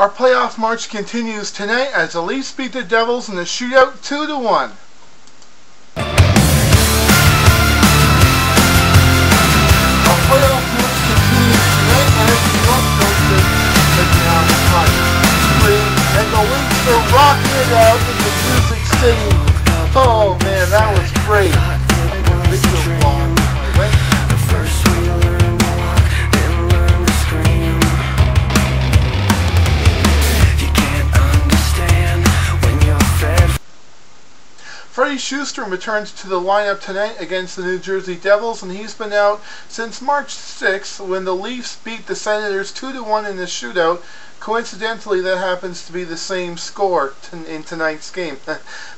Our playoff march continues tonight as the Leafs beat the Devils in a shootout 2-1. Our playoff march continues tonight as the North Coasters taking on the Tigers. And the Leafs are rocking it out in the Music City. Oh man, that was great. Freddie Sjostrom returns to the lineup tonight against the New Jersey Devils, and he's been out since March 6th when the Leafs beat the Senators 2-1 in the shootout. Coincidentally, that happens to be the same score in tonight's game.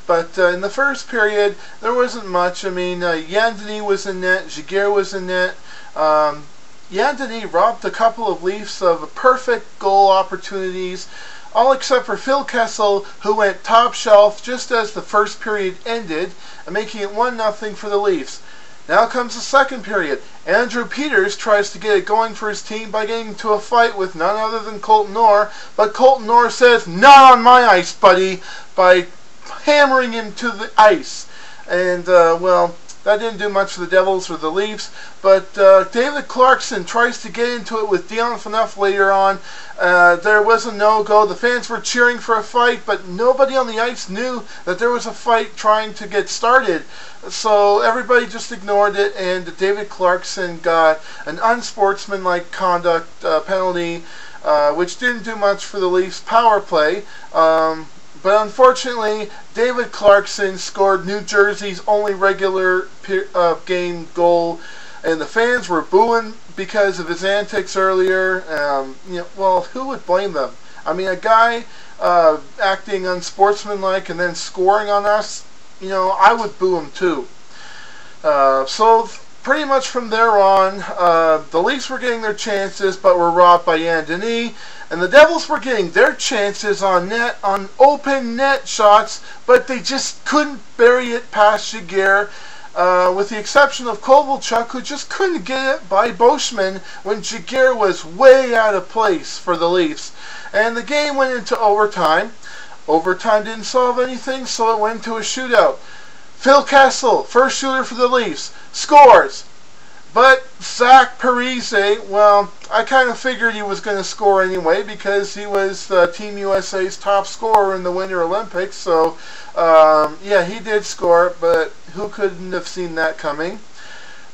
But in the first period, there wasn't much. I mean, Yann Denis was in net, Giguère was in net. Yann Denis robbed a couple of Leafs of perfect goal opportunities, all except for Phil Kessel, who went top shelf just as the first period ended, making it 1-0 for the Leafs. Now comes the second period. Andrew Peters tries to get it going for his team by getting into a fight with none other than Colton Orr, but Colton Orr says, "Not on my ice, buddy," by hammering him to the ice. And, well, that didn't do much for the Devils or the Leafs, but David Clarkson tries to get into it with Dion Phaneuf later on. There was a no-go. The fans were cheering for a fight, but nobody on the ice knew that there was a fight trying to get started. So everybody just ignored it, and David Clarkson got an unsportsmanlike conduct penalty, which didn't do much for the Leafs' power play. But unfortunately, David Clarkson scored New Jersey's only regular game goal, and the fans were booing because of his antics earlier. Well, who would blame them? I mean, a guy acting unsportsmanlike and then scoring on us, I would boo him too. So pretty much from there on, the Leafs were getting their chances, but were robbed by Yann Denis. And the Devils were getting their chances on net, on open net shots, but they just couldn't bury it past Giguère, with the exception of Kovalchuk, who just couldn't get it by Boschman when Giguère was way out of place for the Leafs. And the game went into overtime. Overtime didn't solve anything, so it went to a shootout. Phil Kessel, first shooter for the Leafs, scores. But Zach Parise, well, I kind of figured he was going to score anyway because he was Team USA's top scorer in the Winter Olympics. So, yeah, he did score, but who couldn't have seen that coming?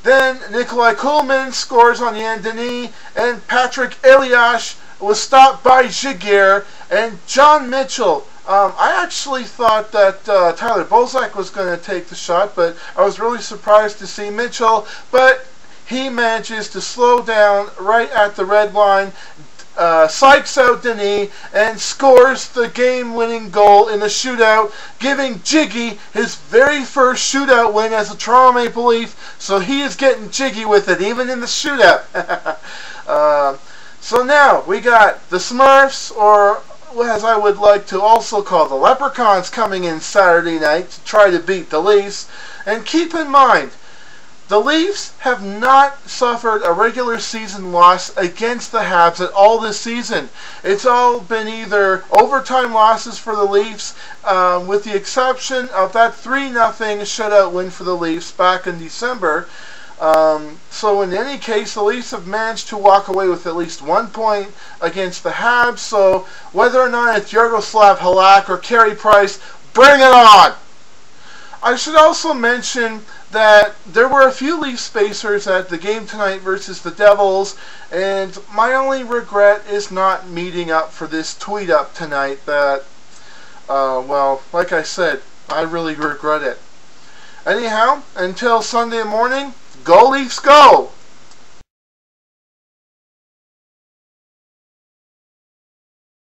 Then Nikolai Kuhlman scores on Yann Denis, and Patrick Elias was stopped by Giguère, and John Mitchell. I actually thought that Tyler Bozak was going to take the shot, but I was really surprised to see Mitchell. But he manages to slow down right at the red line, psychs out Denis, and scores the game-winning goal in the shootout, giving Jiggy his very first shootout win as a Toronto Maple Leaf. So he is getting jiggy with it, even in the shootout. So now we got the Smurfs, or as I would like to also call the Leprechauns, coming in Saturday night to try to beat the Leafs. And keep in mind, the Leafs have not suffered a regular season loss against the Habs at all this season. It's all been either overtime losses for the Leafs, with the exception of that 3-0 shutout win for the Leafs back in December. So in any case, the Leafs have managed to walk away with at least 1 point against the Habs. So whether or not it's Yaroslav Halak or Carey Price, bring it on! I should also mention that there were a few Leaf spacers at the game tonight versus the Devils, and my only regret is not meeting up for this tweet up tonight that, well, like I said, I really regret it. Anyhow, until Sunday morning, go Leafs go!